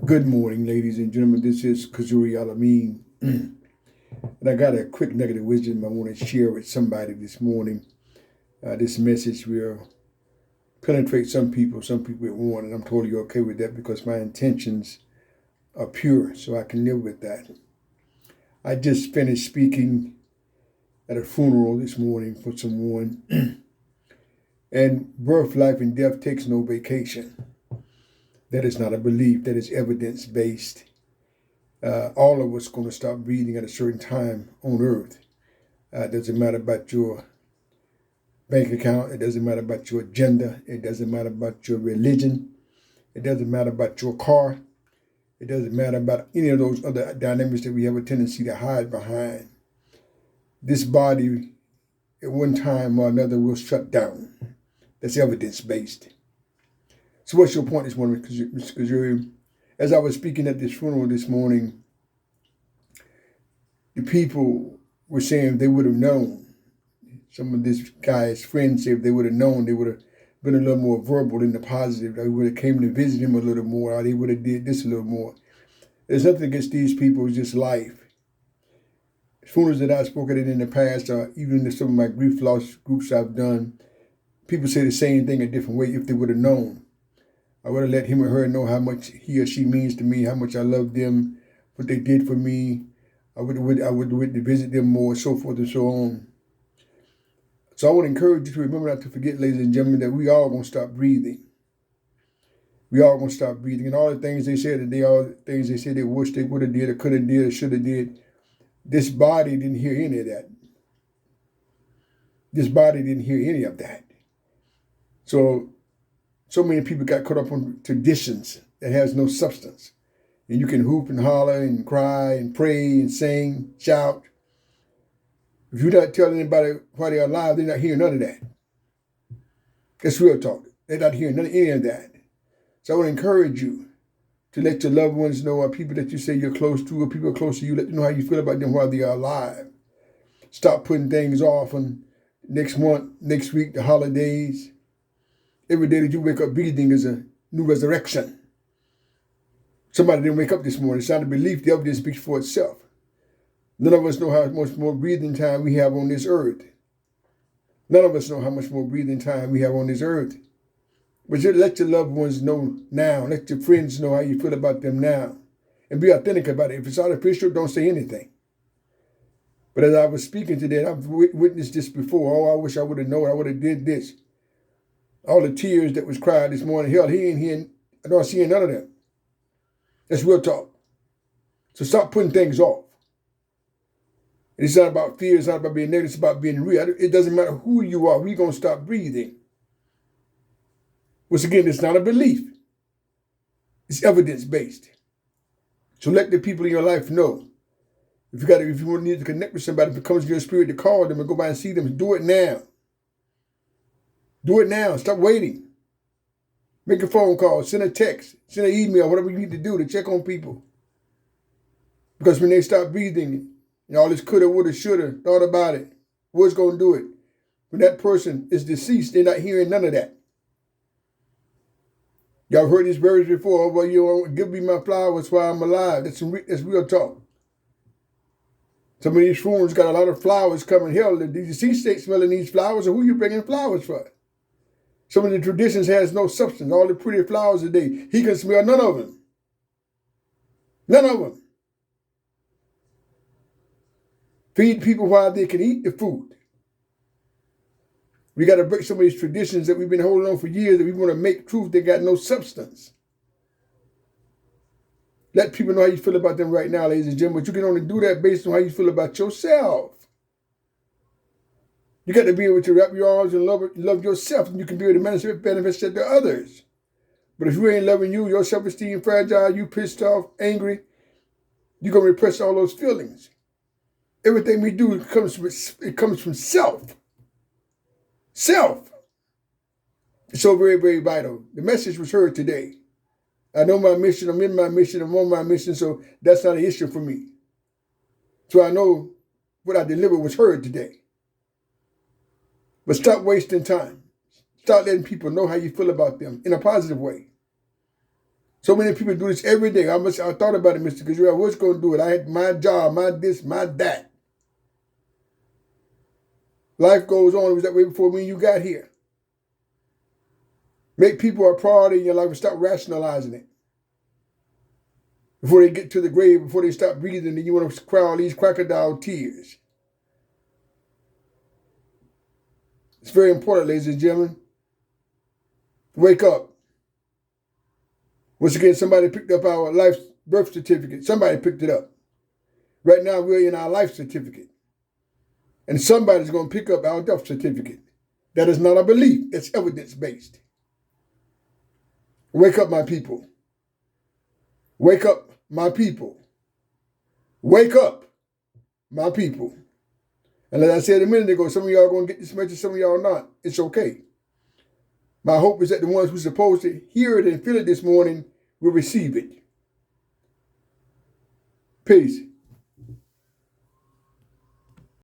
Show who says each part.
Speaker 1: Good morning, ladies and gentlemen. This is Kazuri Alameen. And I got a quick negative wisdom I want to share with somebody this morning. This message will penetrate some people it won't, and I'm totally okay with that because my intentions are pure, so I can live with that. I just finished speaking at a funeral this morning for someone, and birth, life, and death takes no vacation. That is not a belief, that is evidence-based. All of us going to stop breathing at a certain time on earth. It doesn't matter about your bank account. It doesn't matter about your agenda. It doesn't matter about your religion. It doesn't matter about your car. It doesn't matter about any of those other dynamics that we have a tendency to hide behind. This body, at one time or another, will shut down. That's evidence-based. So what's your point this morning, Mr. Kazuri? As I was speaking at this funeral this morning, the people were saying they would have known. Some of this guy's friends said if they would have known, they would have been a little more verbal in the positive. They would have came to visit him a little more, or they would have did this a little more. There's nothing against these people, it's just life. Funerals that I've spoken at in the past, or even in some of my grief loss groups I've done, people say the same thing a different way if they would have known. I would have let him or her know how much he or she means to me, how much I love them, what they did for me. I would visit them more, so forth and so on. So I want to encourage you to remember not to forget, ladies and gentlemen, that we all going to stop breathing. We all going to stop breathing. And all the things they said today, all the things they said they wish they would have did, or could have did, or should have did, this body didn't hear any of that. This body didn't hear any of that. So many people got caught up on traditions that has no substance. And you can hoop and holler and cry and pray and sing, shout. If you're not telling anybody why they're alive, they're not hearing none of that. That's real talk. They're not hearing any of that. So I want to encourage you to let your loved ones know, or people that you say you're close to, or people close to you, let them know how you feel about them while they are alive. Stop putting things off on next month, next week, the holidays. Every day that you wake up breathing is a new resurrection. Somebody didn't wake up this morning. It's not a belief. The evidence speaks for itself. None of us know how much more breathing time we have on this earth. None of us know how much more breathing time we have on this earth. But just let your loved ones know now. Let your friends know how you feel about them now. And be authentic about it. If it's artificial, don't say anything. But as I was speaking today, I've witnessed this before. Oh, I wish I would have known. I would have did this. All the tears that was cried this morning, hell, he ain't hearing, I don't see none of them. That's real talk. So stop putting things off. And it's not about fear, it's not about being negative, it's about being real. It doesn't matter who you are, we're going to stop breathing. Once again, it's not a belief. It's evidence-based. So let the people in your life know. If you need to connect with somebody, if it comes to your spirit to call them and go by and see them, do it now. Do it now. Stop waiting. Make a phone call. Send a text. Send an email. Whatever you need to do to check on people. Because when they stop breathing, all this coulda, woulda, shoulda, thought about it, what's going to do it? When that person is deceased, they're not hearing none of that. Y'all heard this verse before. Oh, well, you don't give me my flowers while I'm alive. That's real talk. Some of these fools got a lot of flowers coming. Hell, the deceased ain't smelling these flowers, or who you bringing flowers for? Some of the traditions has no substance. All the pretty flowers today, he can smell none of them. None of them. Feed people while they can eat the food. We got to break some of these traditions that we've been holding on for years that we want to make truth that got no substance. Let people know how you feel about them right now, ladies and gentlemen. But you can only do that based on how you feel about yourself. You got to be able to wrap your arms and love yourself, and you can be able to manifest that to others. But if you ain't loving you, your self-esteem fragile, you pissed off, angry, you're going to repress all those feelings. Everything we do comes from self. Self. It's so very, very vital. The message was heard today. I know my mission. I'm in my mission. I'm on my mission. So that's not an issue for me. So I know what I delivered was heard today. But stop wasting time. Start letting people know how you feel about them in a positive way. So many people do this every day. I thought about it, Mr. Gazelle. What's going to do it? I had my job, my this, my that. Life goes on. It was that way before me and you got here. Make people a priority in your life and stop rationalizing it. Before they get to the grave, before they stop breathing, and you want to cry all these crocodile tears. It's very important, ladies and gentlemen. Wake up. Once again, somebody picked up our life birth certificate. Somebody picked it up. Right now, we're in our life certificate. And somebody's going to pick up our death certificate. That is not a belief. It's evidence-based. Wake up, my people. Wake up, my people. Wake up, my people. And as I said a minute ago, some of y'all are going to get this message, some of y'all not. It's okay. My hope is that the ones who are supposed to hear it and feel it this morning will receive it. Peace.